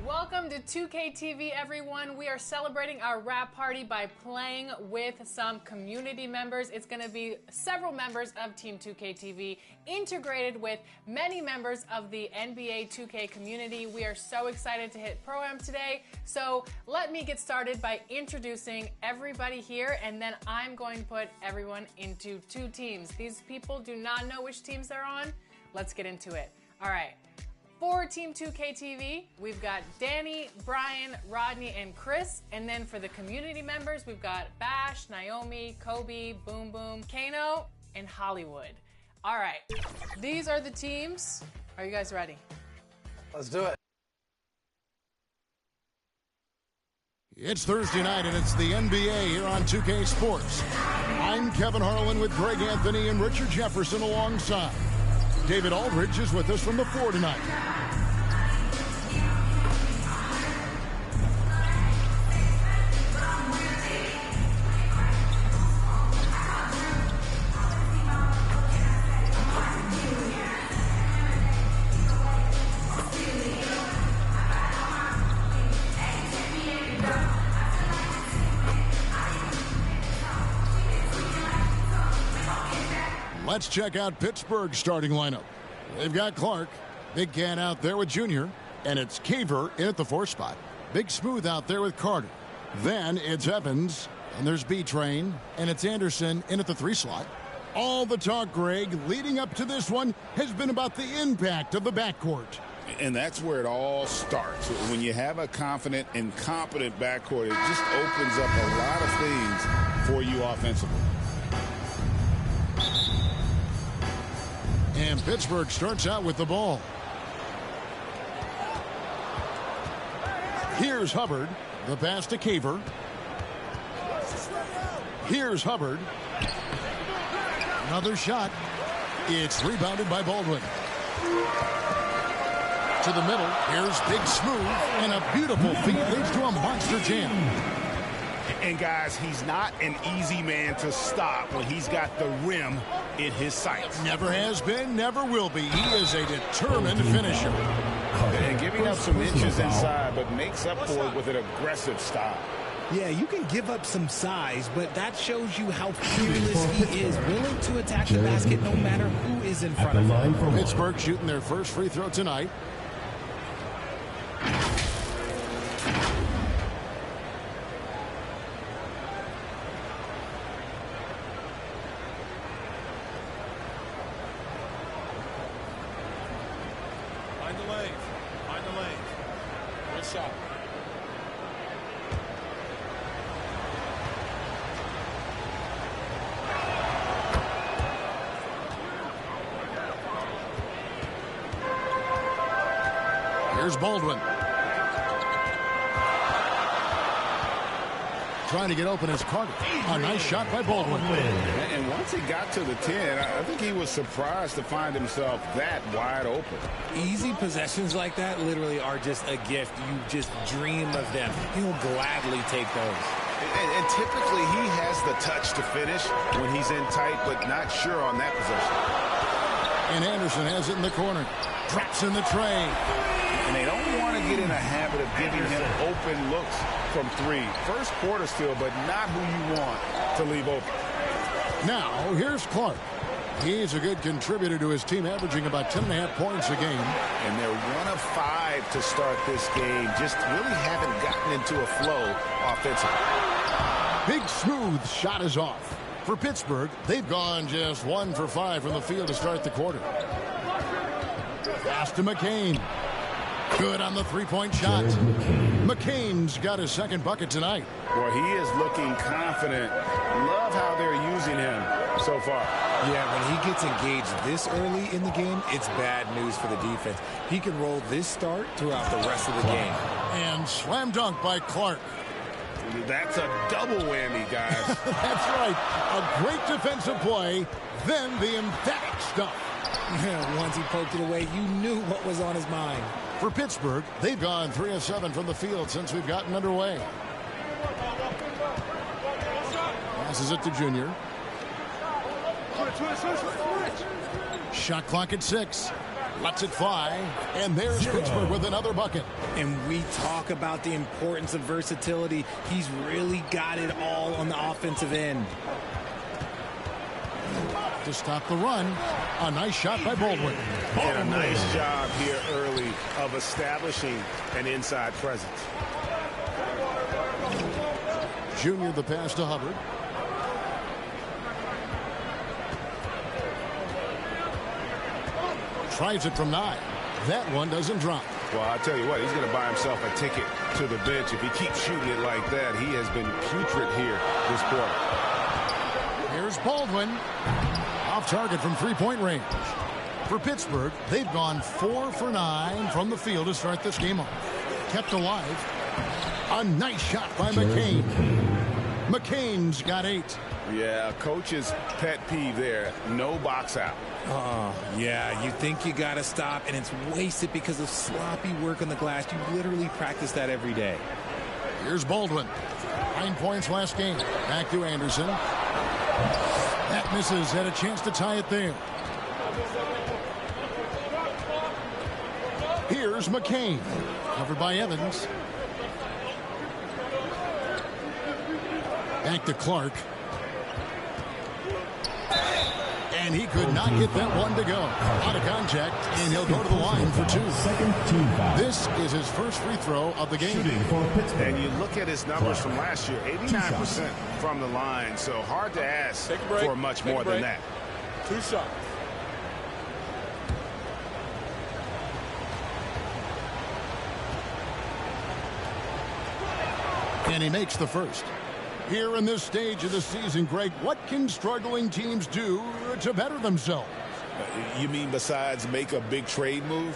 Welcome to 2K TV, everyone. We are celebrating our wrap party by playing with some community members. It's going to be several members of Team 2K TV integrated with many members of the NBA 2K community. We are so excited to hit Pro-Am today. So let me get started by introducing everybody here, and then I'm going to put everyone into two teams. These people do not know which teams they're on. Let's get into it. All right. For Team 2K TV, we've got Danny, Brian, Rodney, and Chris. And then for the community members, we've got Bash, Naomi, Kobe, Boom Boom, Kano, and Hollywood. All right, these are the teams. Are you guys ready? Let's do it. It's Thursday night, and it's the NBA here on 2K Sports. I'm Kevin Harlan with Greg Anthony and Richard Jefferson alongside. David Aldridge is with us from the floor tonight. Let's check out Pittsburgh's starting lineup. They've got Clark, Big Can out there with Junior, and it's Xavier in at the 4 spot. Big Smooth out there with Carter. Then it's Evans, and there's B-Train, and it's Anderson in at the 3 slot. All the talk, Greg, leading up to this one has been about the impact of the backcourt. And that's where it all starts. When you have a confident and competent backcourt, it just opens up a lot of things for you offensively. And Pittsburgh starts out with the ball. Here's Hubbard. The pass to Xavier. Here's Hubbard. Another shot. It's rebounded by Baldwin. To the middle. Here's Big Smooth. And a beautiful feed leads to a monster jam. And guys, he's not an easy man to stop when he's got the rim in his sights. Never has been, never will be. He is a determined finisher. And giving up some inches inside, but makes up for it with an aggressive style. Yeah, you can give up some size, but that shows you how fearless he is, willing to attack the basket no matter who is in front of him. Pittsburgh shooting their first free throw tonight. Here's Baldwin. Trying to get open as Carter. A nice shot by Baldwin. And once he got to the 10, I think he was surprised to find himself that wide open. Easy possessions like that literally are just a gift. You just dream of them. He'll gladly take those. And typically he has the touch to finish when he's in tight, but not sure on that possession. And Anderson has it in the corner. Drops in the tray. And they don't want to get in a habit of giving him open looks from 3. First quarter still, but not who you want to leave open. Now, here's Clark. He's a good contributor to his team, averaging about 10.5 points a game. And they're 1 of 5 to start this game. Just really haven't gotten into a flow offensively. Big Smooth shot is off. For Pittsburgh, they've gone just 1 for 5 from the field to start the quarter. Pass to McCain. Good on the 3-point shot. McCain's got his second bucket tonight. Well, he is looking confident. Love how they're using him so far. Yeah, when he gets engaged this early in the game, it's bad news for the defense. He can roll this start throughout the rest of the game. And slam dunk by Clark. That's a double whammy, guys. That's right. A great defensive play, then the emphatic stuff. Once he poked it away, you knew what was on his mind. For Pittsburgh, they've gone 3 of 7 from the field since we've gotten underway. Passes it to Junior. Shot clock at 6. Lets it fly. And there's Pittsburgh with another bucket. And we talk about the importance of versatility. He's really got it all on the offensive end. To stop the run, a nice shot by Baldwin. And a nice job here early of establishing an inside presence. Junior the pass to Hubbard. Tries it from 9. That one doesn't drop. Well, I'll tell you what, he's going to buy himself a ticket to the bench. If he keeps shooting it like that, he has been putrid here this quarter. Here's Baldwin. Off target from three-point range. For Pittsburgh, they've gone 4 for 9 from the field to start this game off. Kept alive. A nice shot by McCain. McCain's got 8. Yeah, coach's pet peeve there. No box out. Yeah, you think you got to stop, and it's wasted because of sloppy work on the glass. You literally practice that every day. Here's Baldwin. 9 points last game. Back to Anderson. That misses. Had a chance to tie it there. Here's McCain. Covered by Evans. Back to Clark. And he could not get that one to go. Out of contact, and he'll go to the line for 2. This is his first free throw of the game. And you look at his numbers from last year, 89% from the line, so hard to ask for much more than that. 2 shots. And he makes the first. Here in this stage of the season, Greg, what can struggling teams do to better themselves? You mean besides make a big trade move?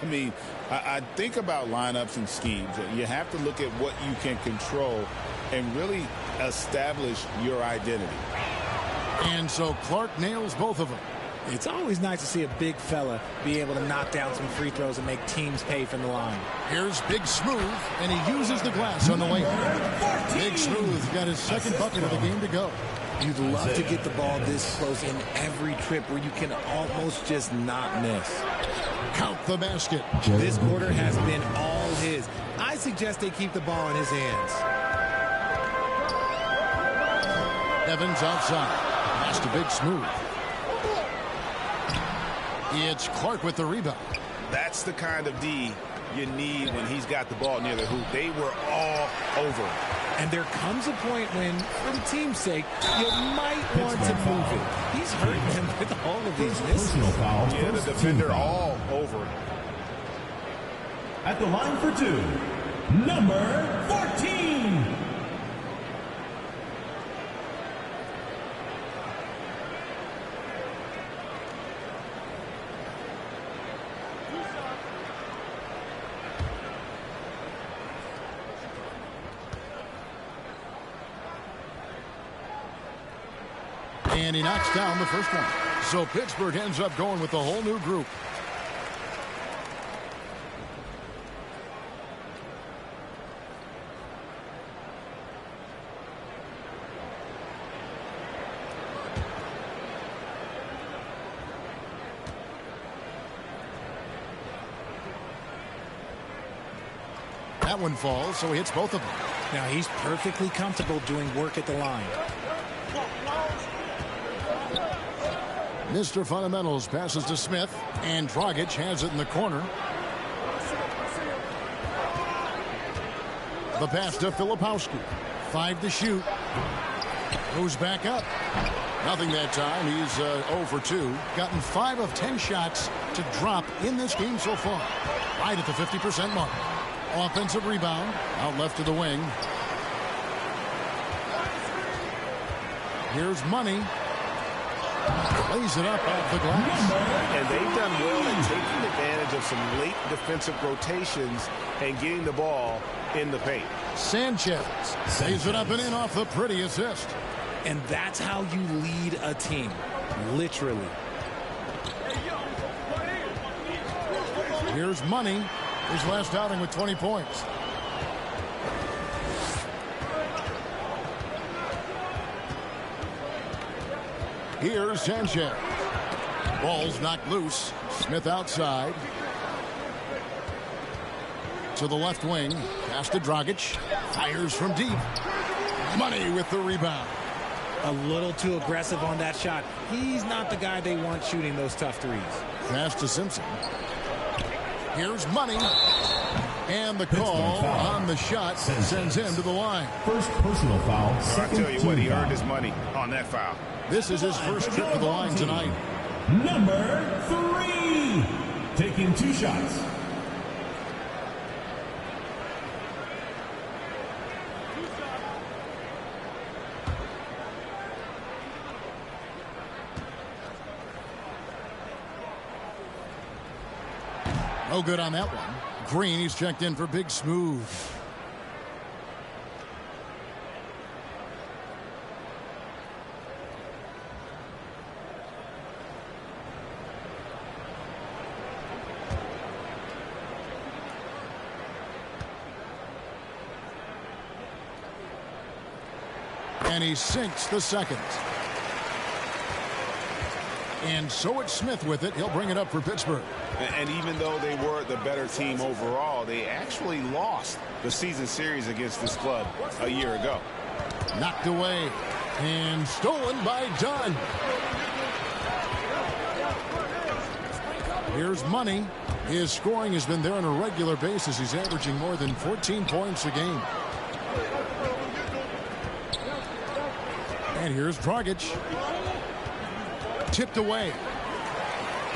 I mean, I think about lineups and schemes. You have to look at what you can control and really establish your identity. And so Clark nails both of them. It's always nice to see a big fella be able to knock down some free throws and make teams pay from the line. Here's Big Smooth, and he uses the glass on the way. Big Smooth got his second bucket of the game to go. You'd love to get the ball this close in every trip where you can almost just not miss. Count the basket. This quarter has been all his. I suggest they keep the ball in his hands. Evans outside. Pass to Big Smooth. It's Clark with the rebound. That's the kind of D you need when he's got the ball near the hoop. They were all over him. And there comes a point when, for the team's sake, you might want to move it. He's hurting him with all of these misses. Yeah, the defender all over him. At the line for 2, number 14. And he knocks down the first one. So Pittsburgh ends up going with the whole new group. That one falls, so he hits both of them. Now he's perfectly comfortable doing work at the line. Mr. Fundamentals passes to Smith, and Dragic has it in the corner. The pass to Filipowski. 5 to shoot. Goes back up. Nothing that time. He's 0 for 2. Gotten 5 of 10 shots to drop in this game so far. Right at the 50% mark. Offensive rebound. Out left to the wing. Here's Money. Plays it up off the glass. And they've done well in taking advantage of some late defensive rotations and getting the ball in the paint. Sanchez saves it up and in off the pretty assist. And that's how you lead a team. Literally. Here's Money. His last outing with 20 points. Here's Sanchez. Ball's knocked loose. Smith outside. To the left wing. Pass to Dragic. Fires from deep. Money with the rebound. A little too aggressive on that shot. He's not the guy they want shooting those tough threes. Pass to Simpson. Here's Money. And the call on the shot sends him to the line. First personal foul. I tell you what, he earned his money on that foul. This is his first trip to the line tonight. Number 3. Taking 2 shots. No good on that one. Green, he's checked in for Big Smooth. And he sinks the second. And so it's Smith with it. He'll bring it up for Pittsburgh. And even though they were the better team overall, they actually lost the season series against this club a year ago. Knocked away and stolen by Dunn. Here's Money. His scoring has been there on a regular basis. He's averaging more than 14 points a game. And here's Dragic. Tipped away.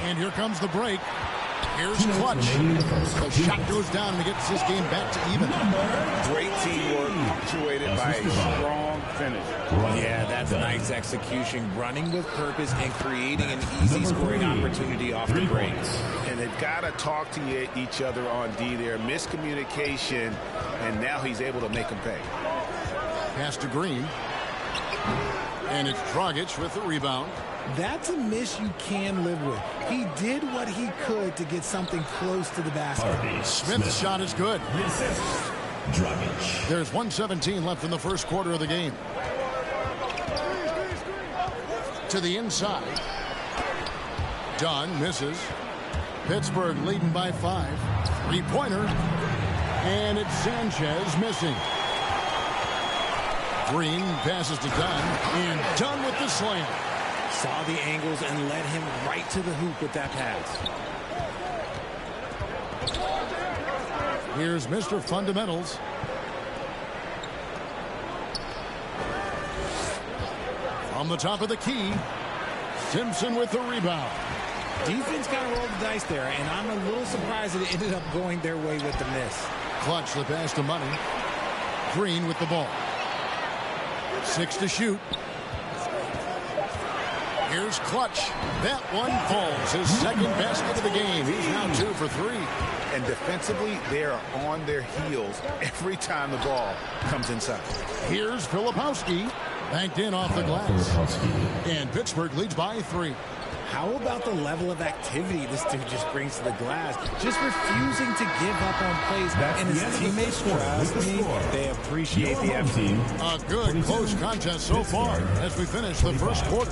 And here comes the break. Here's Clutch. The shot goes down and he gets this game back to even. Great teamwork punctuated by a strong finish. Yeah, that's nice execution. Running with purpose and creating an easy scoring opportunity off the break. And they've got to talk to each other on D there. Miscommunication, and now he's able to make them pay. Pass to Green. And it's Dragic with the rebound. That's a miss you can live with. He did what he could to get something close to the basket. Smith's shot is good. Dragic. There's 1:17 left in the first quarter of the game. To the inside. Dunn misses. Pittsburgh leading by 5. Three-pointer. And it's Sanchez missing. Green passes to Dunn. And Dunn with the slam. Saw the angles and led him right to the hoop with that pass. Here's Mr. Fundamentals. From the top of the key, Simpson with the rebound. Defense kind of rolled the dice there, and I'm a little surprised that it ended up going their way with the miss. Clutch the pass to Money. Green with the ball. 6 to shoot. Here's Clutch. That one falls. His second basket of the game. He's now 2 for 3. And defensively, they are on their heels every time the ball comes inside. Here's Filipowski. Banked in off the glass. And Pittsburgh leads by 3. How about the level of activity this dude just brings to the glass? Just refusing to give up on plays. And his teammates, trust me, they appreciate the effort. A good close contest so far as we finish the first quarter.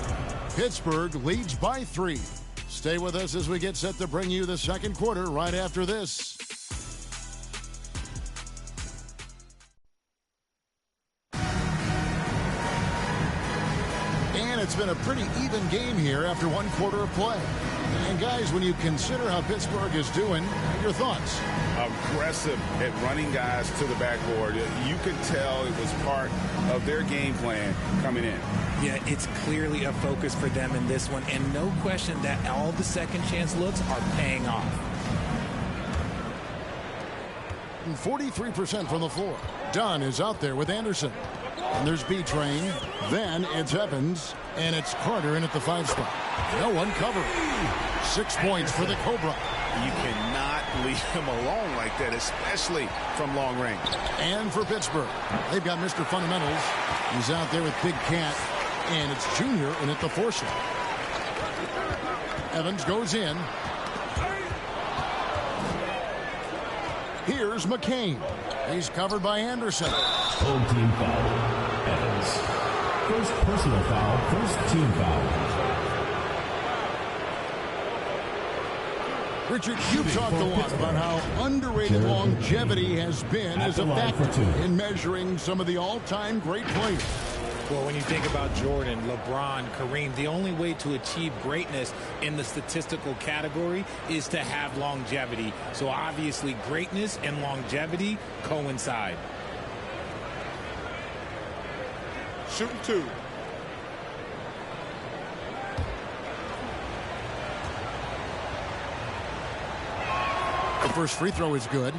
Pittsburgh leads by 3. Stay with us as we get set to bring you the second quarter right after this. And it's been a pretty even game here after one quarter of play. And guys, when you consider how Pittsburgh is doing, your thoughts? Aggressive at running guys to the backboard. You could tell it was part of their game plan coming in. Yeah, it's clearly a focus for them in this one, and no question that all the second chance looks are paying off. 43% from the floor. Dunn is out there with Anderson. And there's B-Train. Then it's Evans. And it's Carter in at the 5 spot. No one covering. 6 points for the Cobra. You cannot leave him alone like that, especially from long range. And for Pittsburgh, they've got Mr. Fundamentals. He's out there with Big Cat. And it's Junior in at the 4 slot. Evans goes in. Here's McCain. He's covered by Anderson. Home team foul. Evans. First personal foul. First team foul. Richard, you've talked a lot about how underrated longevity has been as a factor in measuring some of the all-time great players. Well, when you think about Jordan, LeBron, Kareem, the only way to achieve greatness in the statistical category is to have longevity. So obviously greatness and longevity coincide. Shooting 2. The first free throw is good.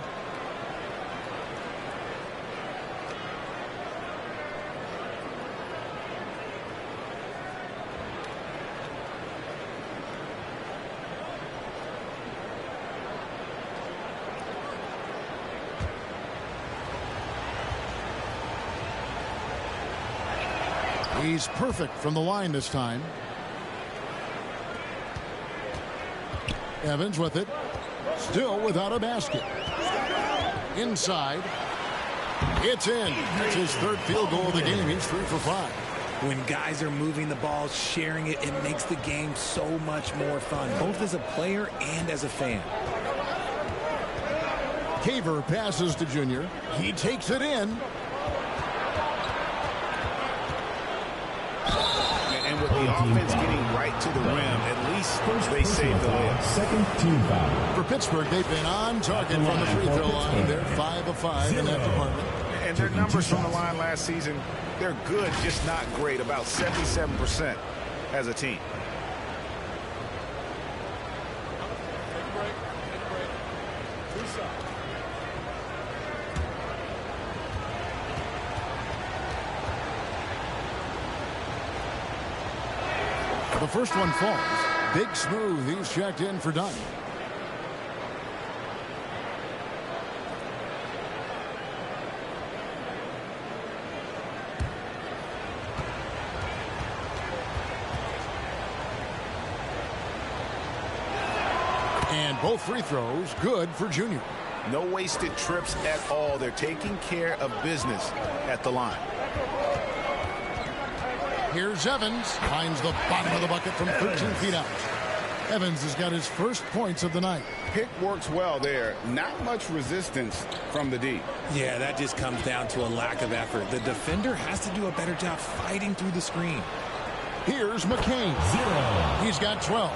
He's perfect from the line this time. Evans with it. Still without a basket. Inside. It's in. It's his third field goal of the game. He's 3 for 5. When guys are moving the ball, sharing it, it makes the game so much more fun, both as a player and as a fan. Xavier passes to Junior. He takes it in. And with the offense getting right to the rim, at least they saved the layup. Second team foul. For Pittsburgh, they've been on target from the free throw line. They're 5 of 5 in that department. And their numbers from the line last season, they're good, just not great. About 77% as a team. The first one falls. Big Smooth. He's checked in for Dunn. And both free throws good for Junior. No wasted trips at all. They're taking care of business at the line. Here's Evans. Finds the bottom of the bucket from 13 feet out. Evans has got his first points of the night. Pick works well there. Not much resistance from the D. Yeah, that just comes down to a lack of effort. The defender has to do a better job fighting through the screen. Here's McCain. 0. He's got 12.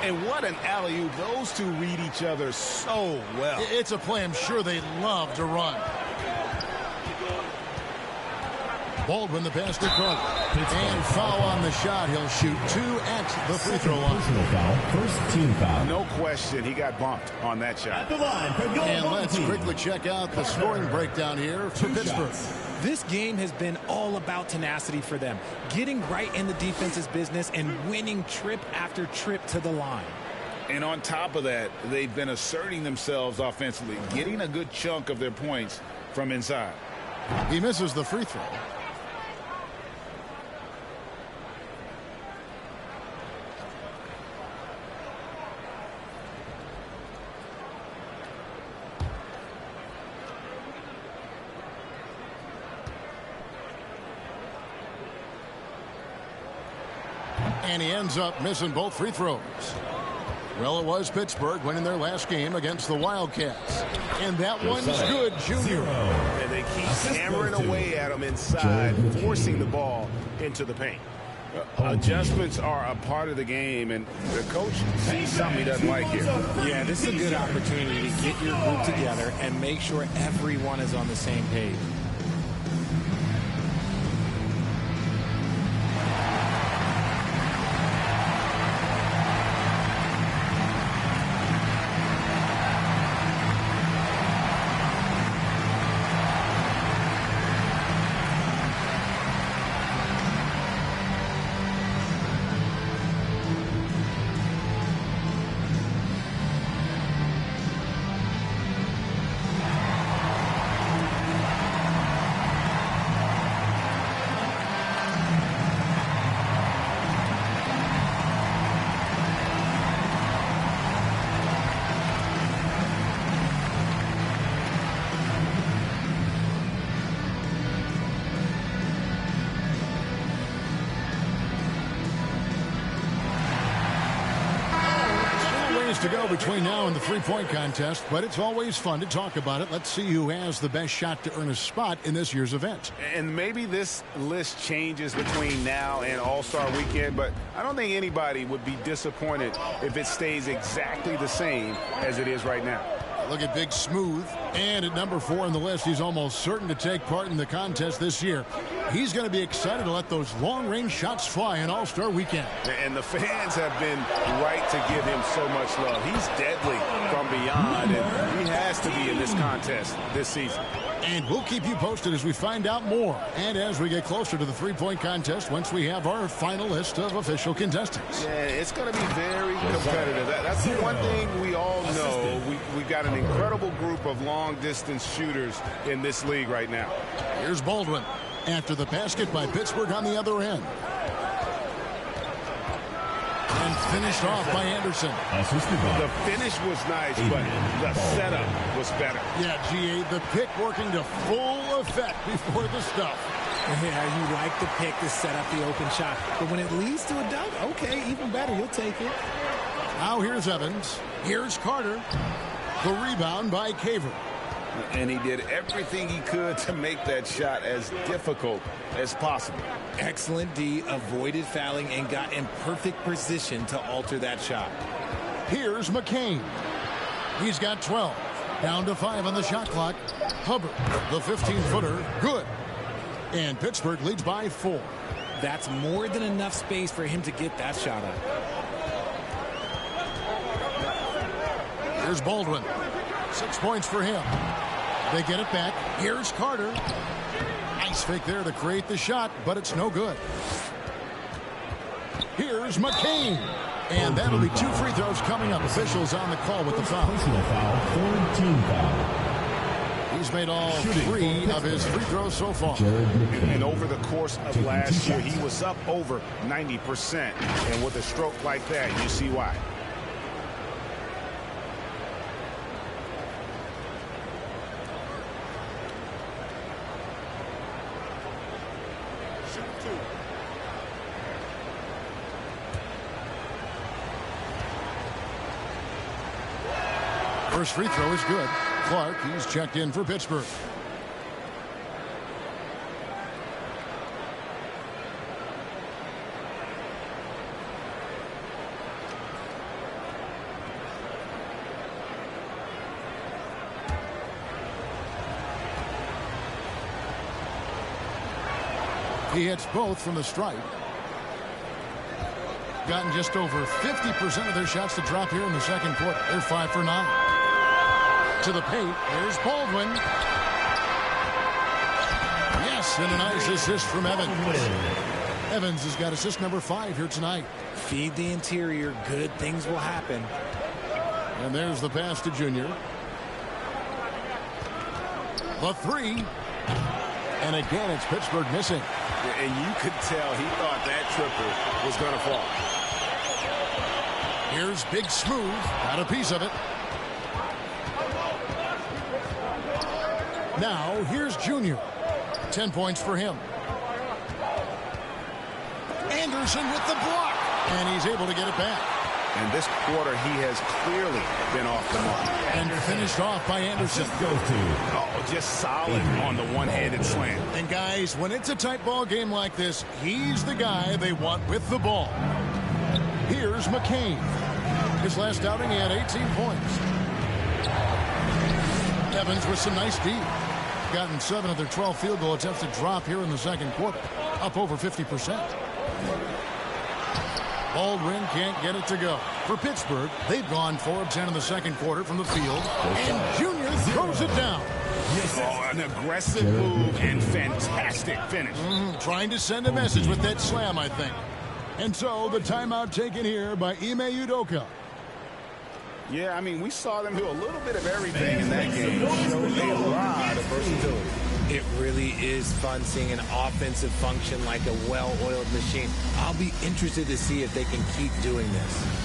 And what an alley-oop. Those two read each other so well. It's a play I'm sure they love to run. Baldwin the pass to Carter. And foul on the shot. He'll shoot 2 at the free throw line. Personal foul. First team foul. No question. He got bumped on that shot. At the line for goal. And let's quickly check out the scoring breakdown here for Pittsburgh. This game has been all about tenacity for them, getting right in the defense's business and winning trip after trip to the line. And on top of that, they've been asserting themselves offensively, getting a good chunk of their points from inside. He misses the free throw. And he ends up missing both free throws. Well, it was Pittsburgh winning their last game against the Wildcats. And that one's good, Junior. And they keep hammering away at him inside, forcing the ball into the paint. Adjustments are a part of the game, and the coach sees something he doesn't like here. Yeah, this is a good opportunity to get your group together and make sure everyone is on the same page. go between now and the three-point contest, but it's always fun to talk about it. Let's see who has the best shot to earn a spot in this year's event. And maybe this list changes between now and All-Star Weekend, but I don't think anybody would be disappointed if it stays exactly the same as it is right now. Look at Big Smooth. And at number 4 on the list, he's almost certain to take part in the contest this year. He's going to be excited to let those long-range shots fly in All-Star Weekend. And the fans have been right to give him so much love. He's deadly from beyond, and he has to be in this contest this season. And we'll keep you posted as we find out more. And as we get closer to the three-point contest, once we have our final list of official contestants. Yeah, it's going to be very competitive. That's the one thing we all know. We've got an incredible group of long-distance shooters in this league right now. Here's Baldwin after the basket by Pittsburgh on the other end. And finished off by Anderson. The finish was nice, but the setup was better. Yeah, GA, the pick working to full effect before the stuff. Yeah, you like the pick to set up the open shot. But when it leads to a dunk, okay, even better. You'll take it. Now here's Evans. Here's Carter. The rebound by Xavier. And he did everything he could to make that shot as difficult as possible. Excellent D, avoided fouling and got in perfect position to alter that shot. Here's McCain. He's got 12. Down to 5 on the shot clock. Hubbard, the 15-footer, good. And Pittsburgh leads by 4. That's more than enough space for him to get that shot up. Here's Baldwin. 6 points for him. They get it back. Here's Carter. Nice fake there to create the shot, but it's no good. Here's McCain. And that'll be 2 free throws coming up. Officials on the call with the foul. He's made all 3 of his free throws so far. And over the course of last year, he was up over 90%. And with a stroke like that, you see why. First free throw is good. Clark, he's checked in for Pittsburgh. He hits both from the stripe. Gotten just over 50% of their shots to drop here in the second quarter. They're 5 for 9. To the paint. There's Baldwin. Yes, and a nice assist from Evans. Evans has got assist number 5 here tonight. Feed the interior. Good things will happen. And there's the pass to Junior. The 3. And again, it's Pittsburgh missing. And you could tell he thought that triple was going to fall. Here's Big Smooth. Got a piece of it. Now, here's Junior. 10 points for him. Anderson with the block. And he's able to get it back. And this quarter, he has clearly been off the mark. And finished off by Anderson. Oh, just solid on the one-handed slam. And guys, when it's a tight ball game like this, he's the guy they want with the ball. Here's McCain. His last outing, he had 18 points. Evans with some nice D. Gotten 7 of their 12 field goal attempts to drop here in the second quarter. Up over 50%. Baldwin can't get it to go. For Pittsburgh, they've gone 4 of 10 in the second quarter from the field. And Junior throws it down. Oh, an aggressive move and fantastic finish. Trying to send a message with that slam, I think. And so the timeout taken here by Ime Udoka. Yeah, I mean, we saw them do a little bit of everything in that game. Showed a lot of versatility. It really is fun seeing an offensive function like a well-oiled machine. I'll be interested to see if they can keep doing this.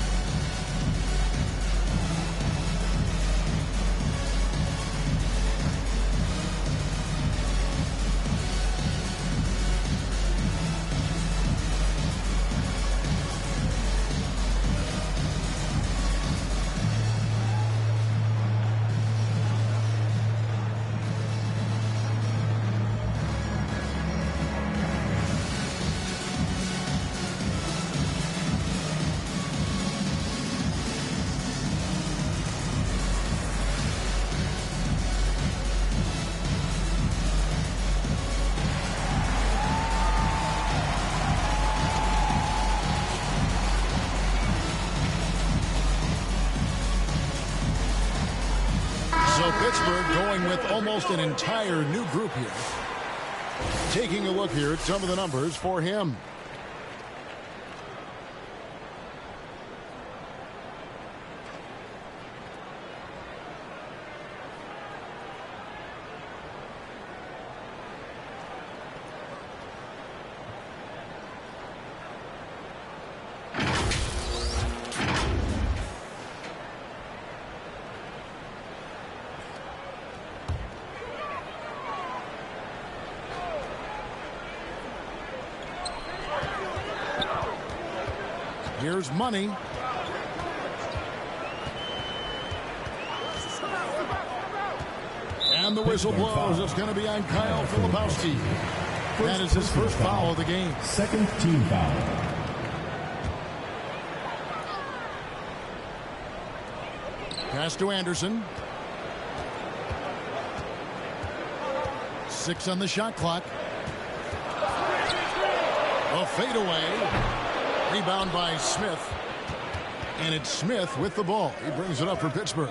Pittsburgh going with almost an entire new group here. Taking a look here at some of the numbers for him. Here's money. And the whistle blows. It's going to be on Kyle Filipowski. That is his first foul of the game. Second team foul. Pass to Anderson. 6 on the shot clock. A fadeaway. Rebound by Smith. And it's Smith with the ball. He brings it up for Pittsburgh.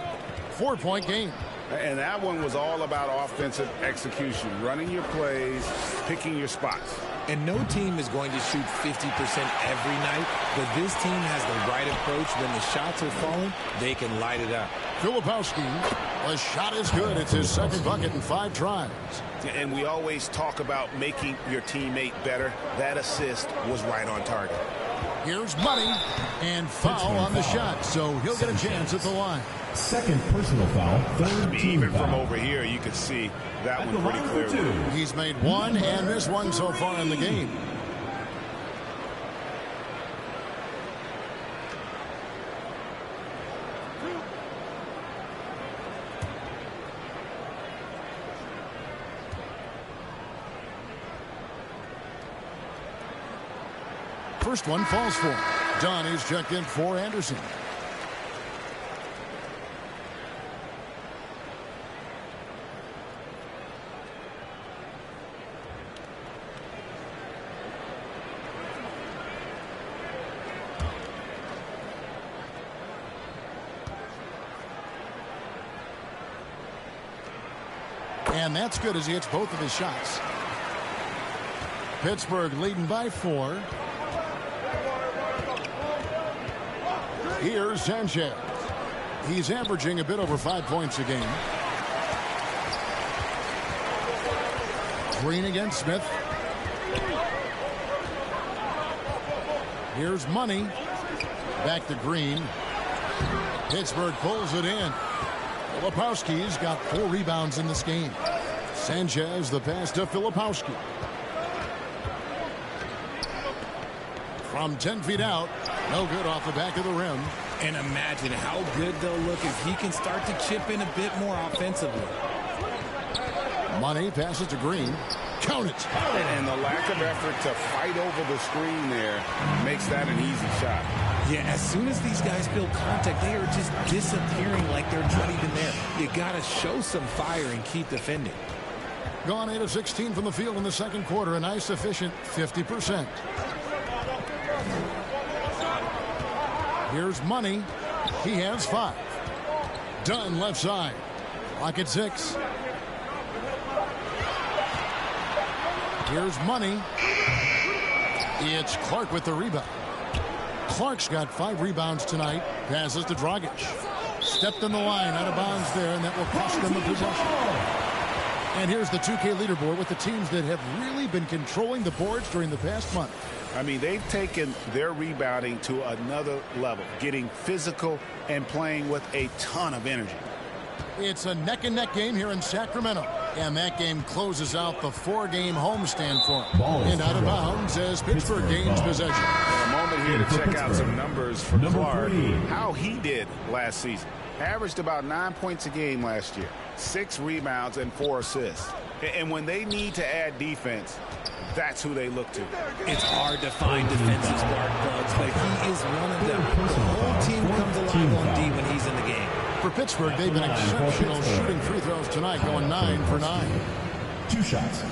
4-point game. And that one was all about offensive execution, running your plays, picking your spots. And no team is going to shoot 50% every night, but this team has the right approach. When the shots are falling, they can light it up. Filipowski, a shot is good. It's his second bucket in 5 tries. And we always talk about making your teammate better. That assist was right on target. Here's money and foul on the shot, so he'll get a chance at the line. Second personal foul. Third team Even foul. from over here, you can see that one pretty line for clearly. 2. He's made 1 and missed 1 so far in the game. First one falls for him. Dunn is checked in for Anderson. And that's good as he hits both of his shots. Pittsburgh leading by 4. Here's Sanchez. He's averaging a bit over 5 points a game. Green against Smith. Here's money. Back to Green. Pittsburgh pulls it in. Filipowski's got 4 rebounds in this game. Sanchez the pass to Filipowski. From 10 feet out. No good off the back of the rim. And imagine how good they'll look if he can start to chip in a bit more offensively. Money passes to Green. Count it. And the lack of effort to fight over the screen there makes that an easy shot. Yeah, as soon as these guys feel contact, they are just disappearing like they're not even there. You got to show some fire and keep defending. Gone 8 of 16 from the field in the second quarter. A nice efficient 50%. Here's money. He has 5. Dunn left side. Clock at 6. Here's money. It's Clark with the rebound. Clark's got 5 rebounds tonight. Passes to Dragic. Stepped in the line, out of bounds there, and that will cost them the possession. And here's the 2K leaderboard with the teams that have really been controlling the boards during the past month. I mean, they've taken their rebounding to another level, getting physical and playing with a ton of energy. It's a neck-and-neck game here in Sacramento. And that game closes out the 4-game homestand for him. And out of bounds as Pittsburgh gains possession. A moment here to check out some numbers for Clark. 3. How he did last season. Averaged about 9 points a game last year. 6 rebounds and 4 assists. And when they need to add defense, that's who they look to. It's hard to find defensive spark plugs, but he is one of them. The whole team comes alive on D when he's in the game. For Pittsburgh, they've been exceptional shooting free throws tonight, going 9 for 9. 2 shots.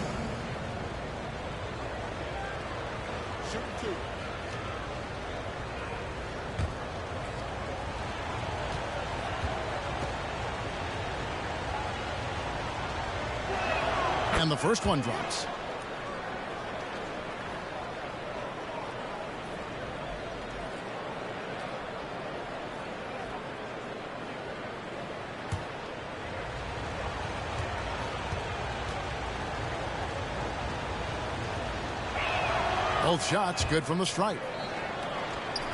And the first one drops. Both shots good from the stripe.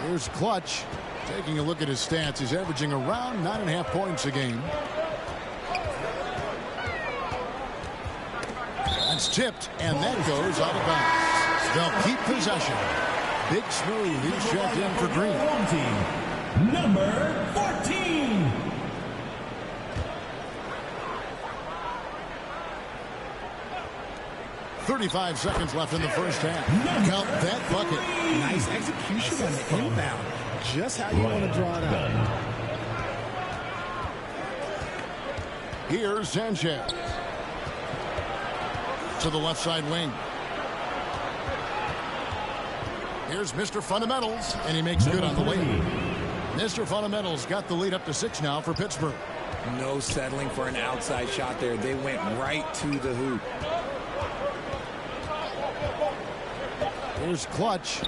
Here's Clutch. Taking a look at his stats, he's averaging around 9.5 points a game. That's tipped, and that goes out of bounds. They'll keep possession. Big Smooth, he's checked in for Green. Home team, number 14. .35 seconds left in the first half. Count that bucket. Nice execution on the inbound. Just how you want to draw it out. Here's Sanchez. To the left side wing. Here's Mr. Fundamentals, and he makes good on the way. Mr. Fundamentals got the lead up to 6 now for Pittsburgh. No settling for an outside shot there. They went right to the hoop. Here's Clutch.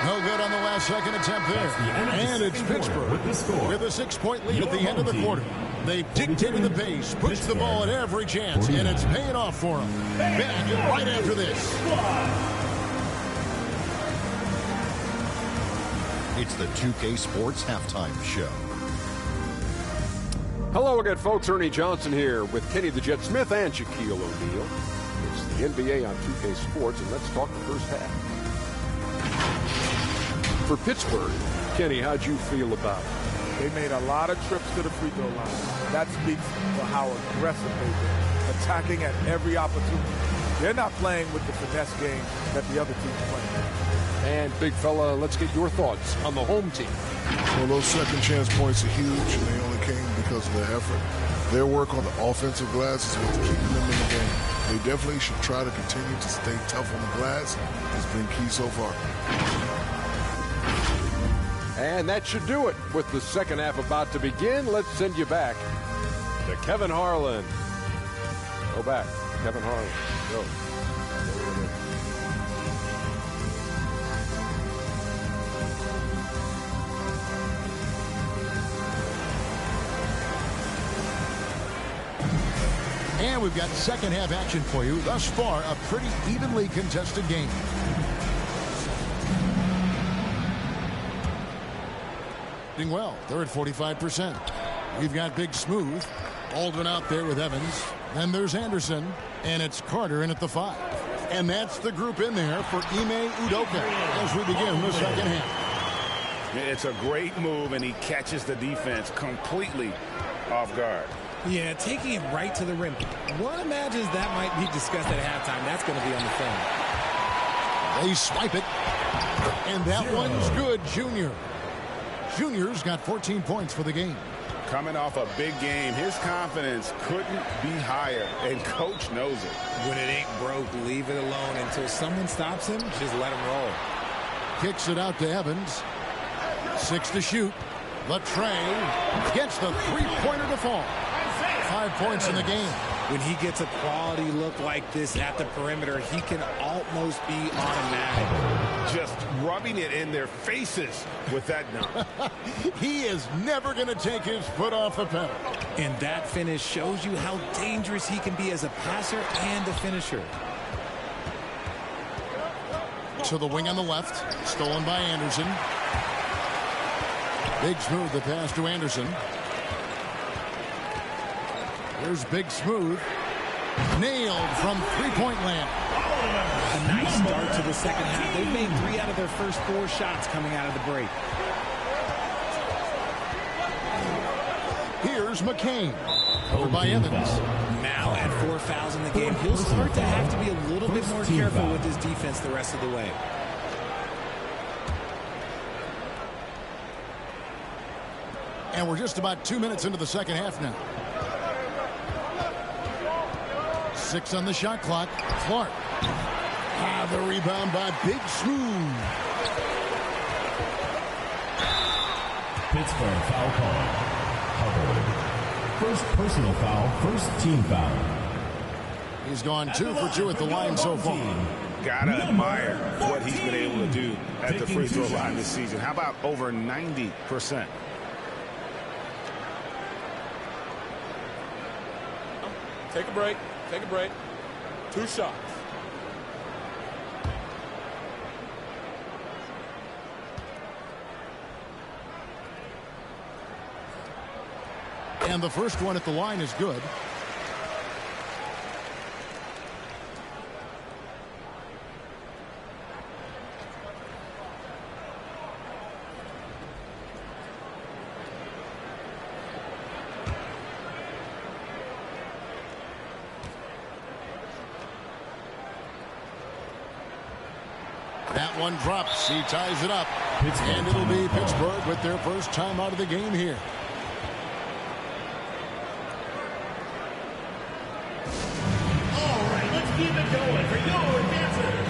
No good on the last second attempt there. And it's Pittsburgh with a 6-point lead at the end of the quarter. They've dictated the pace, pushed the ball at every chance, and it's paying off for them. Back right after this. It's the 2K Sports Halftime Show. Hello again, folks. Ernie Johnson here with Kenny the Jet Smith and Shaquille O'Neal. It's the NBA on 2K Sports, and let's talk the first half. For Pittsburgh, Kenny, how'd you feel about it? They made a lot of trips to the free throw line. That speaks to how aggressive they've been, attacking at every opportunity. They're not playing with the finesse game that the other team's playing. And, big fella, let's get your thoughts on the home team. Well, those second chance points are huge, and they only came because of their effort. Their work on the offensive glass is what's keeping them in the game. They definitely should try to continue to stay tough on the glass. It's been key so far. And that should do it. With the second half about to begin, let's send you back to Kevin Harlan. Go back. Kevin Harlan. Go. And we've got second half action for you. Thus far, a pretty evenly contested game. Doing well. They're at 45%. We've got Big Smooth. Aldrin out there with Evans. Then there's Anderson. And it's Carter in at the 5. And that's the group in there for Ime Udoka as we begin the second half. It's a great move, and he catches the defense completely off guard. Yeah, taking it right to the rim. One imagines that might be discussed at halftime. That's going to be on the film. They swipe it. And that one's good, Junior. Junior's got 14 points for the game. Coming off a big game, his confidence couldn't be higher, and Coach knows it. When it ain't broke, leave it alone until someone stops him. Just let him roll. Kicks it out to Evans. 6 to shoot. Latrey gets the three-pointer to fall. 5 points in the game. When he gets a quality look like this at the perimeter, he can almost be automatic. Just rubbing it in their faces with that dunk. He is never going to take his foot off the pedal. And that finish shows you how dangerous he can be as a passer and a finisher. To the wing on the left. Stolen by Anderson. Big Smooth the pass to Anderson. Here's Big Smooth. Nailed from three-point land. A nice start to the second half. They've made 3 out of their first 4 shots coming out of the break. Here's McCain. Over by Evans. Now at 4 fouls in the game, he'll start to have to be a little bit more careful with his defense the rest of the way. And we're just about 2 minutes into the second half now. 6 on the shot clock. Clark. The rebound by Big Smooth. Pittsburgh foul call. First personal foul, first team foul. He's gone 2 for 2 at the line so far. Gotta admire what he's been able to do at the free throw line this season. How about over 90%? Take a break. Take a break. 2 shots. And the first one at the line is good. That one drops. He ties it up. And it'll be Pittsburgh with their first time out of the game here. All right, let's keep it going for your dancers.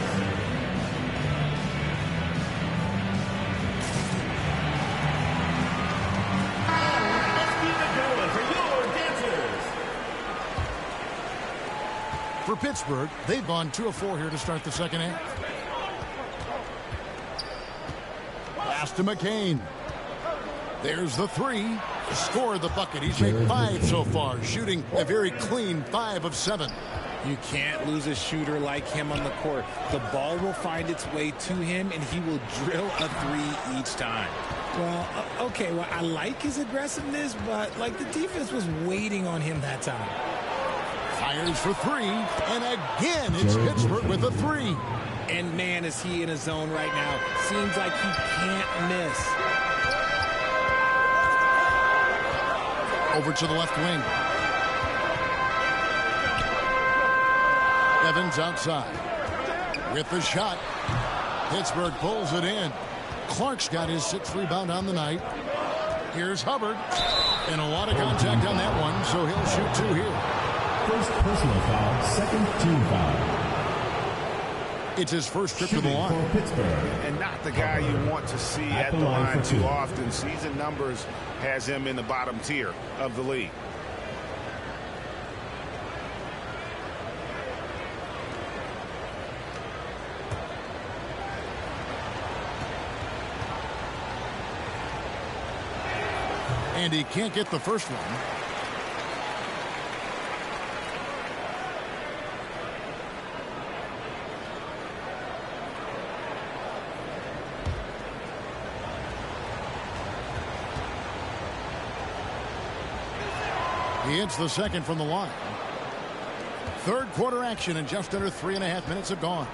All right, let's keep it going for your dancers. For Pittsburgh, they've gone 2 of 4 here to start the second half. Pass to McCain. There's the 3. Score the bucket. He's made 5 so far, shooting a very clean 5 of 7. You can't lose a shooter like him on the court. The ball will find its way to him, and he will drill a 3 each time. Well, okay, well, I like his aggressiveness, but, like, the defense was waiting on him that time. Fires for 3, and again, it's Pittsburgh with a 3. And, man, is he in a zone right now. Seems like he can't miss. Over to the left wing. Evans outside. With the shot. Pittsburgh pulls it in. Clark's got his 6th rebound on the night. Here's Hubbard. And a lot of contact on that one, so he'll shoot 2 here. First personal foul, second team foul. It's his first trip to the line. And not the guy you want to see at the line too often. Season numbers has him in the bottom tier of the league. And he can't get the first one. He hits the second from the line. Third quarter action, and just under 3.5 minutes have gone.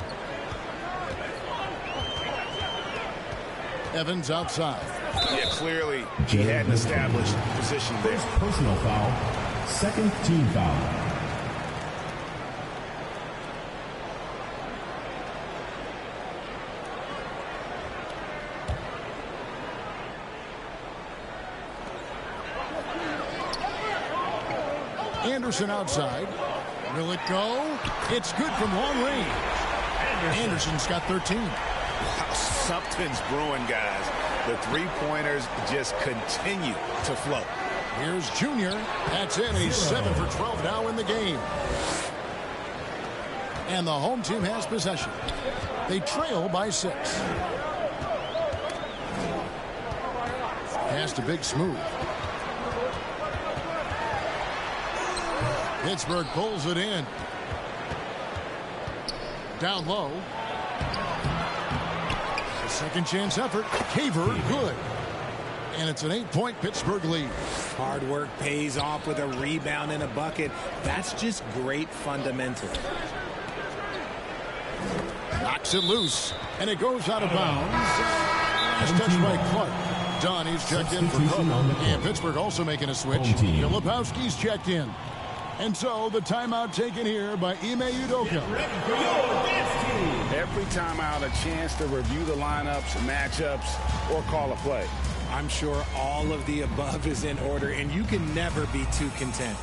Evans outside. Yeah, clearly he hadn't established position there. First personal foul, second team foul. Anderson outside. Will it go? It's good from long range. Anderson's got 13. Wow, something's brewing, guys. The 3-pointers just continue to flow. Here's Junior. That's it. He's 7 for 12 now in the game. And the home team has possession. They trail by 6. Pass to Big Smooth. Pittsburgh pulls it in. Down low. Second chance effort. Xavier, good. And it's an 8-point Pittsburgh lead. Hard work pays off with a rebound and a bucket. That's just great fundamentals. Knocks it loose. And it goes out of bounds. Last touch by Clark. Donnie's checked in for Cook. And Pittsburgh also making a switch. Filipowski's checked in. And so the timeout taken here by Ime Udoka. Every timeout a chance to review the lineups, matchups, or call a play. I'm sure all of the above is in order, and you can never be too content.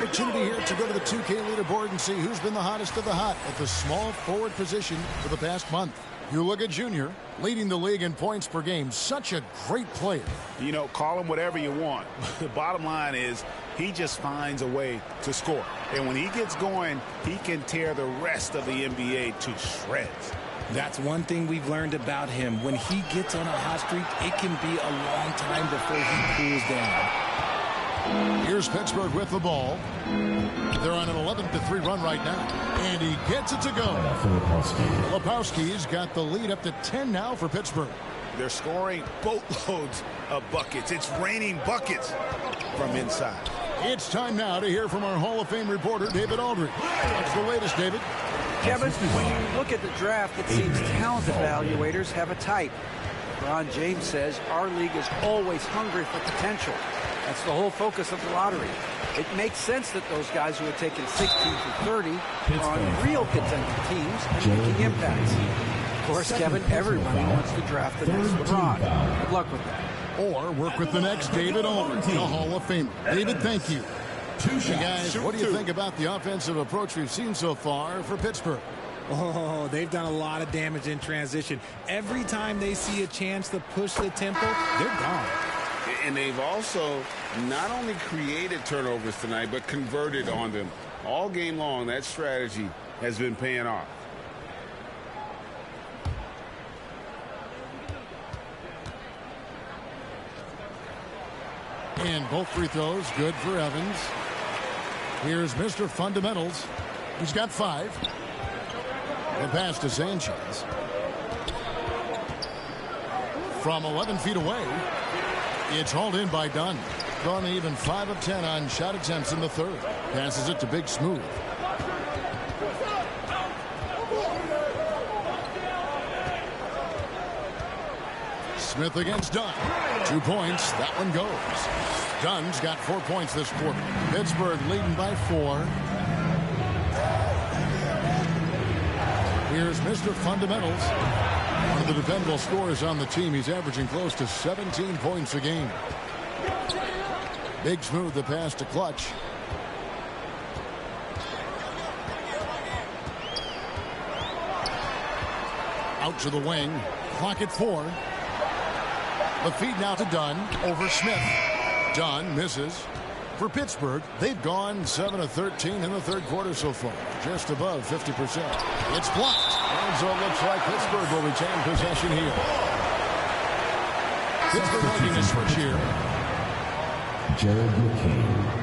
opportunity here to go to the 2K leaderboard and see who's been the hottest of the hot at the small forward position for the past month. You look at Junior, leading the league in points per game. Such a great player. You know, call him whatever you want. The bottom line is he just finds a way to score. And when he gets going, he can tear the rest of the NBA to shreds. That's one thing we've learned about him. When he gets on a hot streak, it can be a long time before he cools down. Here's Pittsburgh with the ball. They're on an 11-3 run right now. And he gets it to go. Lepowski's got the lead up to 10 now for Pittsburgh. They're scoring boatloads of buckets. It's raining buckets from inside. It's time now to hear from our Hall of Fame reporter, David Aldridge. What's the latest, David? Kevin, when you look at the draft, it seems talent evaluators have a type. LeBron James says our league is always hungry for potential. That's the whole focus of the lottery. It makes sense that those guys who are taken 16 through 30 are on real contending teams and making impacts. Of course, Kevin, everybody wants to draft the next LeBron. Good luck with that. Or work with the next David Aldridge, the Hall of Famer. David, thank you. Hey guys, what do you think about the offensive approach we've seen so far for Pittsburgh? Oh, they've done a lot of damage in transition. Every time they see a chance to push the tempo, they're gone. And they've also not only created turnovers tonight, but converted on them. All game long, that strategy has been paying off. And both free throws good for Evans. Here's Mr. Fundamentals. He's got 5. The pass to Sanchez. From 11 feet away, it's hauled in by Dunn. Gone even 5 of 10 on shot attempts in the third. Passes it to Big Smooth. Smith against Dunn. 2 points. That one goes. Dunn's got 4 points this quarter. Pittsburgh leading by 4. Here's Mr. Fundamentals. One of the dependable scorers on the team. He's averaging close to 17 points a game. Big Smooth the pass to Clutch. Out to the wing. Clock at 4. The feed now to Dunn over Smith. Dunn misses. For Pittsburgh, they've gone 7 of 13 in the third quarter so far. Just above 50%. It's blocked. And so it looks like Pittsburgh will retain possession here. Pittsburgh making a switch here. Jared McCain.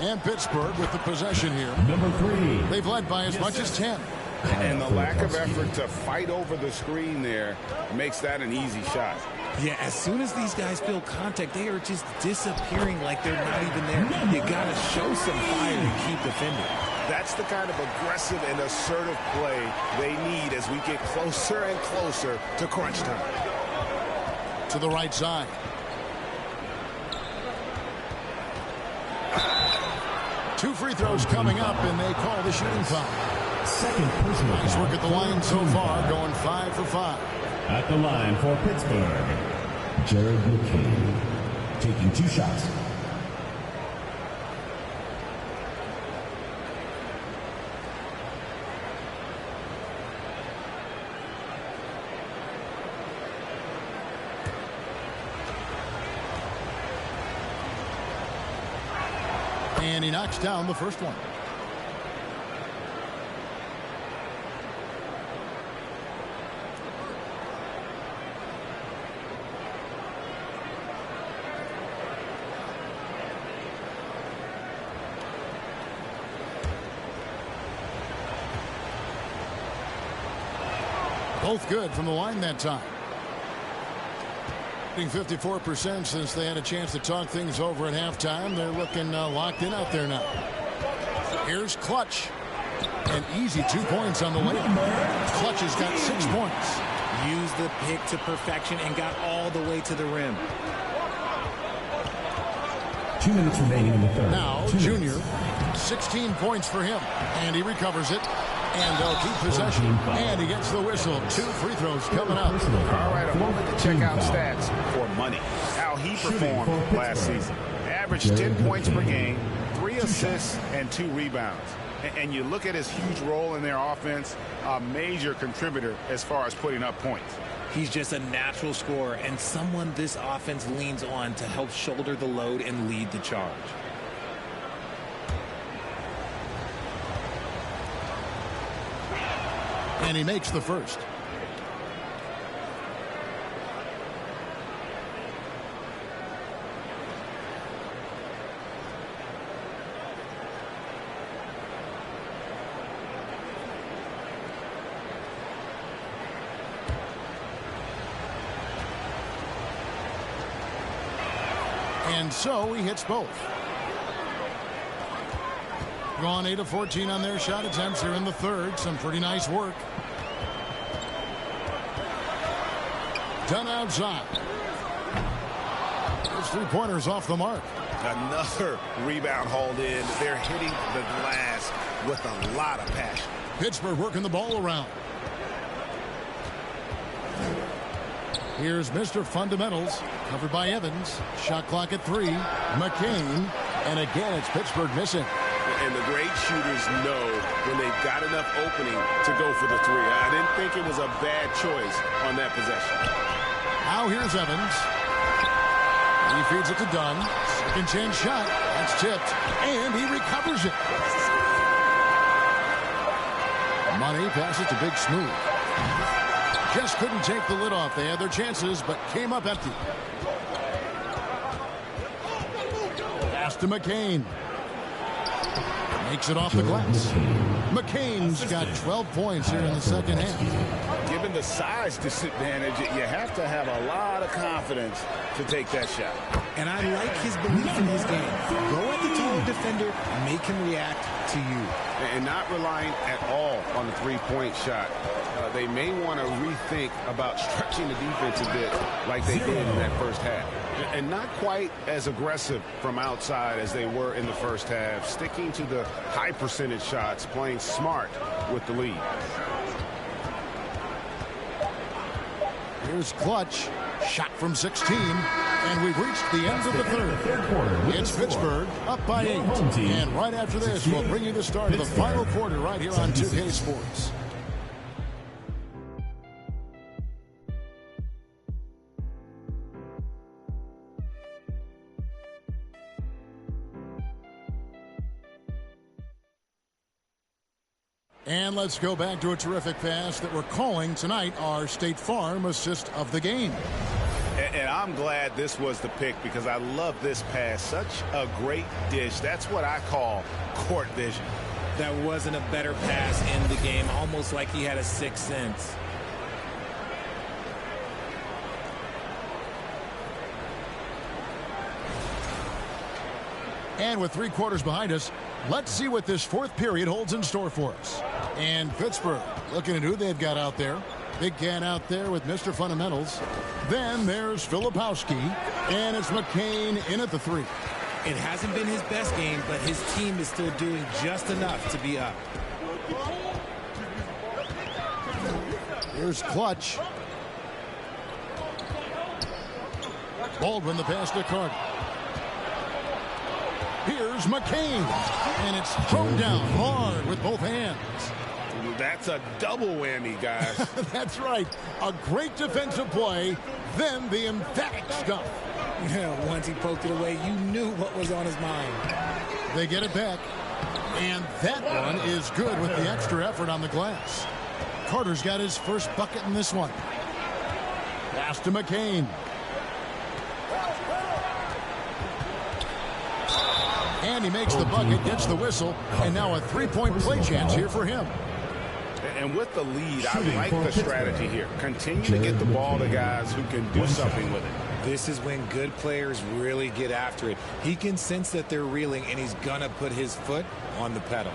And Pittsburgh with the possession here. Number 3. They've led by as much as 10. And the lack of effort to fight over the screen there makes that an easy shot. Yeah, as soon as these guys feel contact, they are just disappearing like they're not even there. You got to show some fire and keep defending. That's the kind of aggressive and assertive play they need as we get closer and closer to crunch time. To the right side. Two free throws coming up, and they call the shooting foul. Second personal Nice work at the line so far, going 5 for 5. At the line for Pittsburgh, Jared McCain, taking 2 shots. And he knocks down the first one. Both good from the line that time. 54% since they had a chance to talk things over at halftime. They're looking locked in out there now. Here's Clutch. And easy 2 points on the way. Clutch has got 6 points. Used the pick to perfection and got all the way to the rim. 2 minutes remaining in the third. Now, Junior, 16 points for him. And he recovers it. And they'll keep possession. And he gets the whistle. 2 free throws coming up. All right, a moment to check out stats for money. How he performed last season. Averaged 10 points per game, 3 assists, and 2 rebounds. And you look at his huge role in their offense, a major contributor as far as putting up points. He's just a natural scorer and someone this offense leans on to help shoulder the load and lead the charge. And he makes the first. And so he hits both. Gone 8 of 14 on their shot attempts. They're in the third. Some pretty nice work. Done outside. Those 3-pointers off the mark. Another rebound hauled in. They're hitting the glass with a lot of passion. Pittsburgh working the ball around. Here's Mr. Fundamentals, covered by Evans. Shot clock at 3. McCain. And again, it's Pittsburgh missing. And the great shooters know when they've got enough opening to go for the 3. I didn't think it was a bad choice on that possession. Now here's Evans. He feeds it to Dunn. Second chance shot. That's tipped. And he recovers it. Money passes to Big Smooth. Just couldn't take the lid off. They had their chances, but came up empty. Pass to McCain. Makes it off the glass. McCain's got 12 points here in the second half. Given the size disadvantage, you have to have a lot of confidence to take that shot. And I like his belief in his game. Go at the taller defender, make him react to you. And not relying at all on the 3-point shot. They may want to rethink about stretching the defense a bit like they did in that first half. And not quite as aggressive from outside as they were in the first half. Sticking to the high percentage shots, playing smart with the lead. Here's Clutch. Shot from 16. And we've reached the end of the third. It's Pittsburgh up by 8. And right after this, we'll bring you the start of the final quarter right here on 2K Sports. And let's go back to a terrific pass that we're calling tonight our State Farm assist of the game. And I'm glad this was the pick because I love this pass. Such a great dish. That's what I call court vision. That wasn't a better pass in the game, almost like he had a sixth sense. And with 3 quarters behind us, let's see what this fourth period holds in store for us. And Pittsburgh looking at who they've got out there. Big can out there with Mr. Fundamentals. Then there's Filipowski, and it's McCain in at the 3. It hasn't been his best game, but his team is still doing just enough to be up. Here's Clutch. Baldwin the pass to Carter. Here's McCain, and it's thrown down hard with both hands. That's a double whammy, guys. That's right. A great defensive play, then the emphatic stuff. Yeah, once he poked it away, you knew what was on his mind. They get it back, and that one is good with the extra effort on the glass. Carter's got his first bucket in this one. Pass to McCain. And he makes the bucket, gets the whistle, and now a 3-point play chance here for him. And with the lead, I like the strategy here. Continue to get the ball to guys who can do something with it. This is when good players really get after it. He can sense that they're reeling, and he's going to put his foot on the pedal.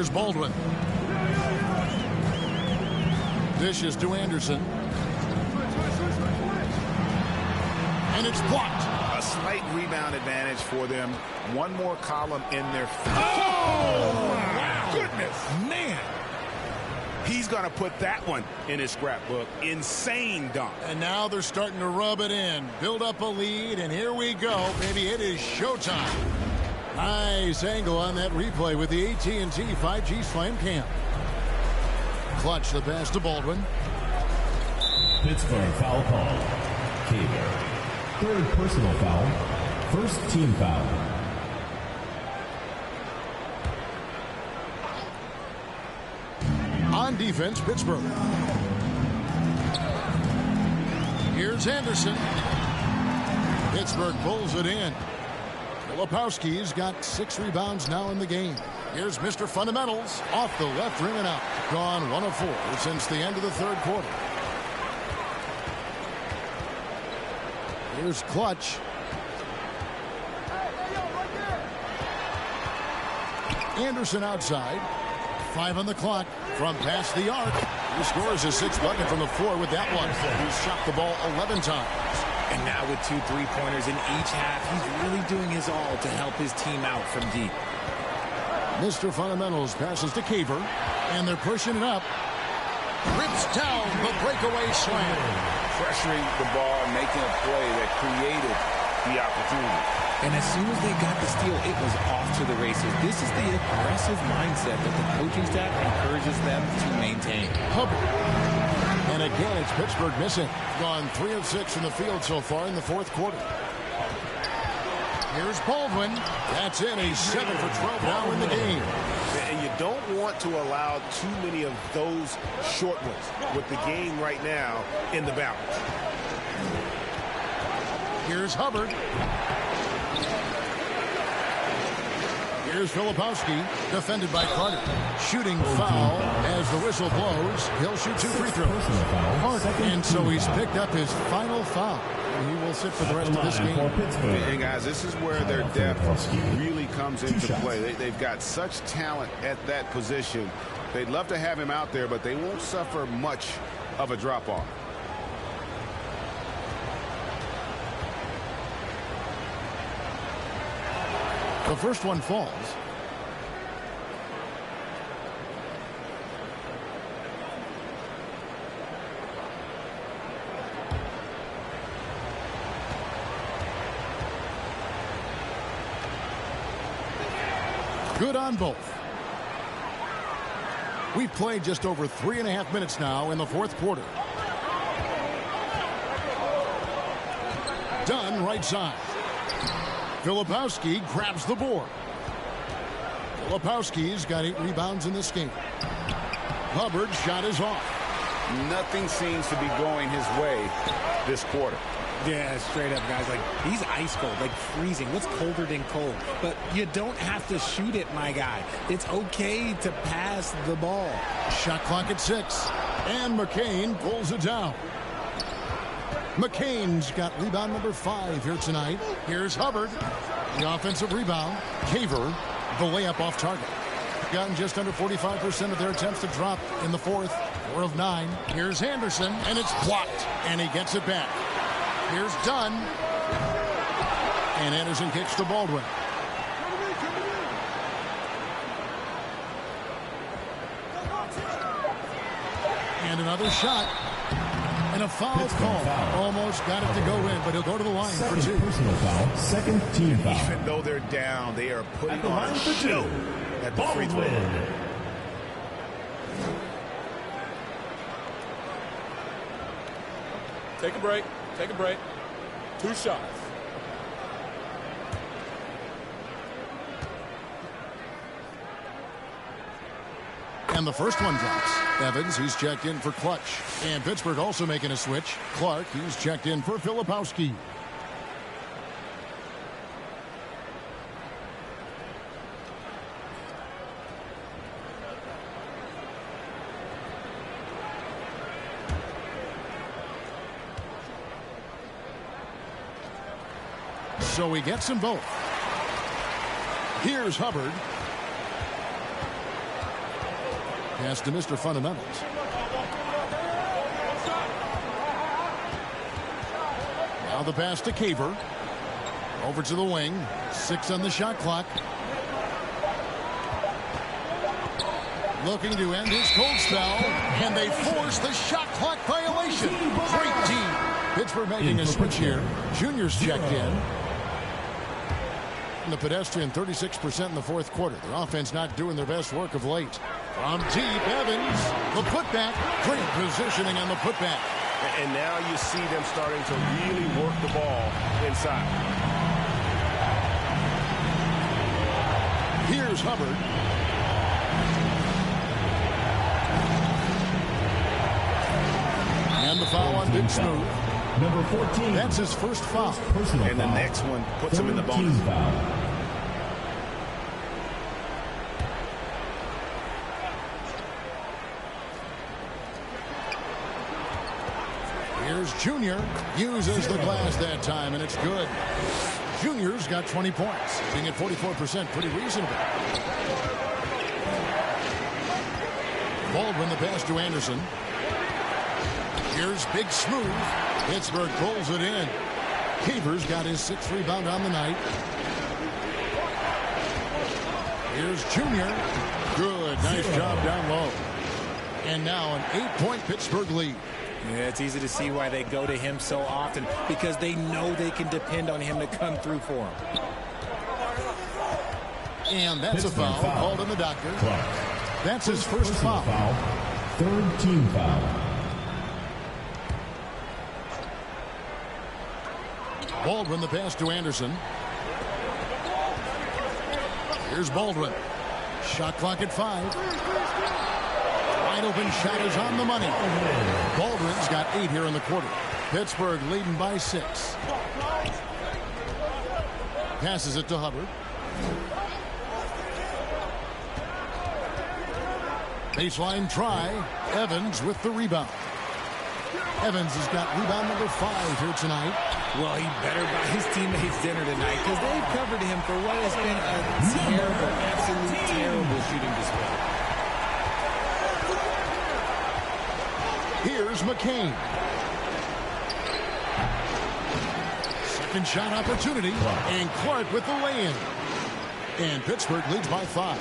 Here's Baldwin. Dishes to Anderson. And it's blocked. A slight rebound advantage for them. One more column in their... Oh, wow. Goodness. Man. He's going to put that one in his scrapbook. Insane dunk. And now they're starting to rub it in. Build up a lead, and here we go. Baby, it is showtime. Nice angle on that replay with the AT&T 5G Slam Cam. Clutch the pass to Baldwin. Pittsburgh foul call. Xavier. Third personal foul. First team foul. On defense, Pittsburgh. Here's Anderson. Pittsburgh pulls it in. Filipowski's got 6 rebounds now in the game. Here's Mr. Fundamentals off the left rim and out. Gone 1 of 4 since the end of the third quarter. Here's Clutch. Anderson outside. 5 on the clock from past the arc. He scores his 6th bucket from the floor with that one. He's shot the ball 11 times. And now with 2 3-pointers in each half, he's really doing his all to help his team out from deep. Mr. Fundamentals passes to Xavier, and they're pushing it up. Rips down the breakaway slam. Pressuring the ball and making a play that created the opportunity. And as soon as they got the steal, it was off to the races. This is the aggressive mindset that the coaching staff encourages them to maintain. Hubbard. And again, it's Pittsburgh missing. Gone 3 of 6 from the field so far in the fourth quarter. Here's Baldwin. That's in. He's 7 for 12 now in the game. And you don't want to allow too many of those short ones with the game right now in the balance. Here's Hubbard. Here's Filipowski, defended by Carter. Shooting foul as the whistle blows. He'll shoot 2 free throws. And so he's picked up his final foul. He will sit for the rest of this game. And guys, this is where their depth really comes into play. They've got such talent at that position. They'd love to have him out there, but they won't suffer much of a drop-off. The first one falls. Good on both. We've played just over 3.5 minutes now in the fourth quarter. Dunn right side. Filipowski grabs the board. Filipowski's got 8 rebounds in this game. Hubbard's shot is off. Nothing seems to be going his way this quarter. Yeah, straight up, guys. Like, he's ice cold, like freezing. What's colder than cold? But you don't have to shoot it, my guy. It's okay to pass the ball. Shot clock at 6. And McCain pulls it down. McCain's got rebound number 5 here tonight. Here's Hubbard. The offensive rebound. Xavier, the layup off target. Gotten just under 45% of their attempts to drop in the fourth. 4 of 9. Here's Anderson, and it's blocked. And he gets it back. Here's Dunn. And Anderson kicks to Baldwin. And another shot. And a foul call. Almost got it to go in, but he'll go to the line for 2. Personal foul. Second team foul. Even though they're down, they are putting on a show at the free throw line. Take a break. Take a break. 2 shots. And the first one drops. Evans, he's checked in for Clutch. And Pittsburgh also making a switch. Clark, he's checked in for Filipowski. So he gets them both. Here's Hubbard. Pass to Mr. Fundamentals. Now the pass to Xavier. Over to the wing. 6 on the shot clock. Looking to end his cold spell. And they force the shot clock violation. Great team. Pittsburgh making a switch here. Junior's checked in. And the pedestrian 36% in the fourth quarter. Their offense not doing their best work of late. From deep, Evans. The putback. Great positioning on the putback. And now you see them starting to really work the ball inside. Here's Hubbard. And the foul on Big Smooth. Number 14. That's his first foul. And the next one puts him in the bonus. Here's Junior. Uses the glass that time, and it's good. Junior's got 20 points. Being at 44%, pretty reasonable. Baldwin the pass to Anderson. Here's Big Smooth. Pittsburgh pulls it in. Xavier's got his 6th rebound on the night. Here's Junior. Good. Nice job down low. And now an 8-point Pittsburgh lead. Yeah, it's easy to see why they go to him so often, because they know they can depend on him to come through for them. And that's a foul called on the doctor. That's his first foul. 3rd team foul. Baldwin the pass to Anderson. Here's Baldwin. Shot clock at 5. Wide open shot is on the money. Baldwin's got 8 here in the quarter. Pittsburgh leading by 6. Passes it to Hubbard. Baseline try. Evans with the rebound. Evans has got rebound number 5 here tonight. Well, he better buy his teammates dinner tonight, because they've covered him for what has been a terrible, absolute terrible shooting display. Here's McCain. Second shot opportunity. And Clark with the lay-in. And Pittsburgh leads by 5.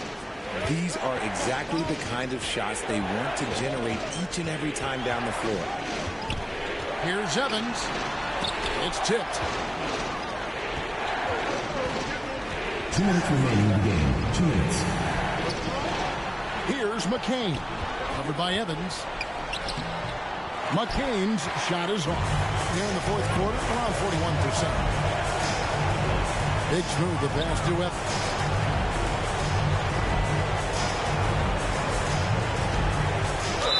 These are exactly the kind of shots they want to generate each and every time down the floor. Here's Evans. It's tipped. 2 minutes remaining in the game. 2 minutes. Here's McCain. Covered by Evans. McCain's shot is off. Here in the fourth quarter, around 41%. Big Smooth, the pass to Evans.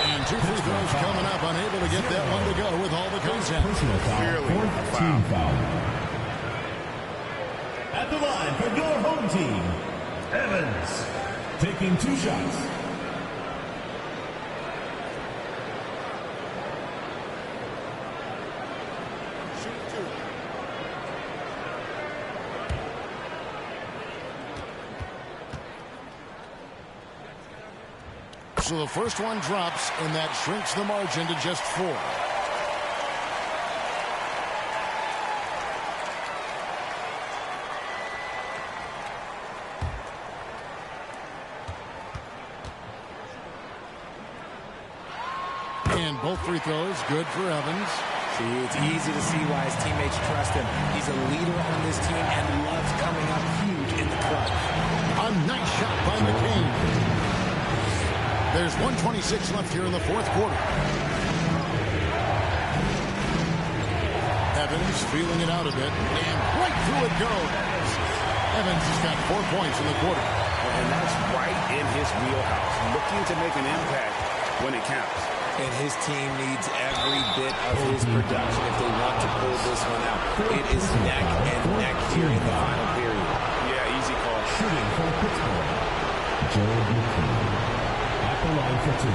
And 2 free throws coming up, unable to get that one to go with all the contact. Clearly a Team foul. At the line for your home team, Evans. Taking 2 shots. So the first one drops, and that shrinks the margin to just 4. And both free throws good for Evans. See, it's easy to see why his teammates trust him. He's a leader on this team and loves coming up huge in the clutch. A nice shot by McCain. There's 1:26 left here in the fourth quarter. Evans feeling it out a bit, and right through it goes. Evans has got 4 points in the quarter. And that's right in his wheelhouse, looking to make an impact when it counts. And his team needs every bit of his production if they want to pull this one out. It is neck and neck here in the final period. Yeah, easy call. Shooting for Pittsburgh. Jared McCain at the line for 2.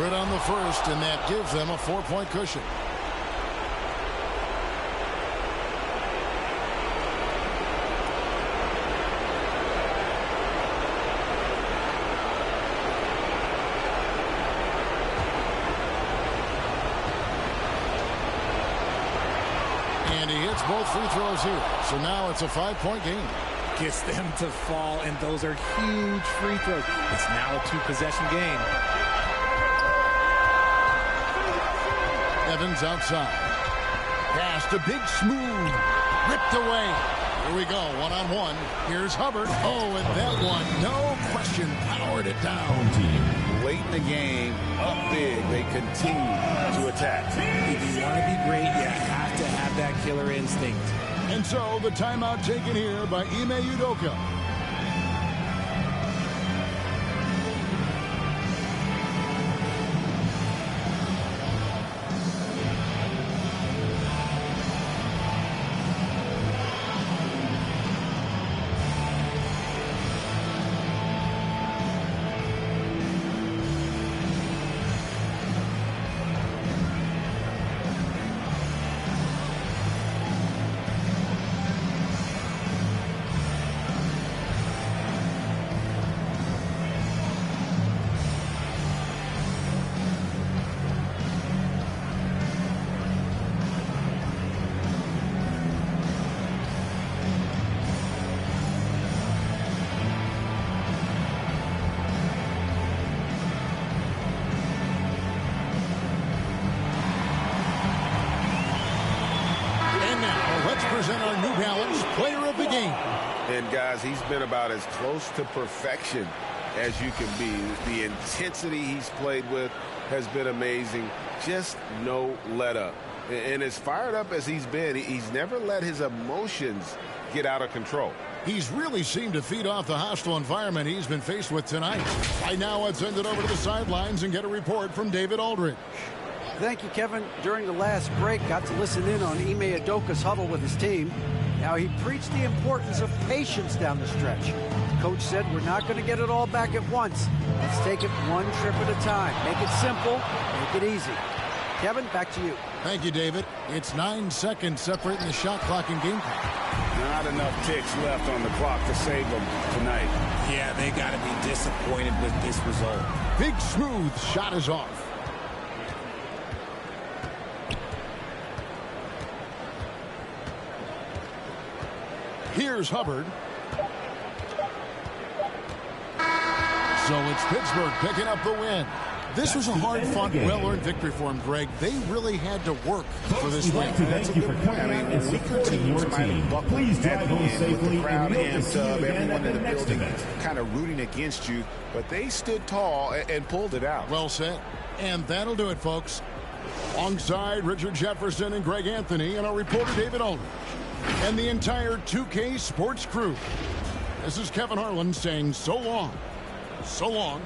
Good on the first, and that gives them a 4-point cushion. And he hits both free throws here. So now it's a 5-point game. Gets them to fall, and those are huge free throws. It's now a 2-possession game. Evans outside. Pass to Big Smooth. Ripped away. Here we go, one-on-one. Here's Hubbard. Oh, and that one, no question, powered it down. Late in the game, up big, they continue to attack. If you want to be great, you have to have that killer instinct. And so the timeout taken here by Ime Udoka. Present our New Balance Player of the Game. And guys, he's been about as close to perfection as you can be. The intensity he's played with has been amazing. Just no let up. And as fired up as he's been, he's never let his emotions get out of control. He's really seemed to feed off the hostile environment he's been faced with tonight. Right now, let's send it over to the sidelines and get a report from David Aldridge. Thank you, Kevin. During the last break, got to listen in on Ime Udoka's huddle with his team. Now, he preached the importance of patience down the stretch. Coach said, we're not going to get it all back at once. Let's take it one trip at a time. Make it simple, make it easy. Kevin, back to you. Thank you, David. It's 9 seconds separating the shot clock and game clock. Not enough ticks left on the clock to save them tonight. Yeah, they got to be disappointed with this result. Big Smooth shot is off. Here's Hubbard. So it's Pittsburgh picking up the win. This was a hard-fought, well-earned victory for him, Greg. They really had to work for this win. Thank you for coming out and supporting your team. Please drive home safely, and we hope to see you again at the next event. Kind of rooting against you, but they stood tall and pulled it out. Well said. And that'll do it, folks. Alongside Richard Jefferson and Greg Anthony and our reporter David Aldridge and the entire 2K Sports crew, this is Kevin Harlan saying so long. So long.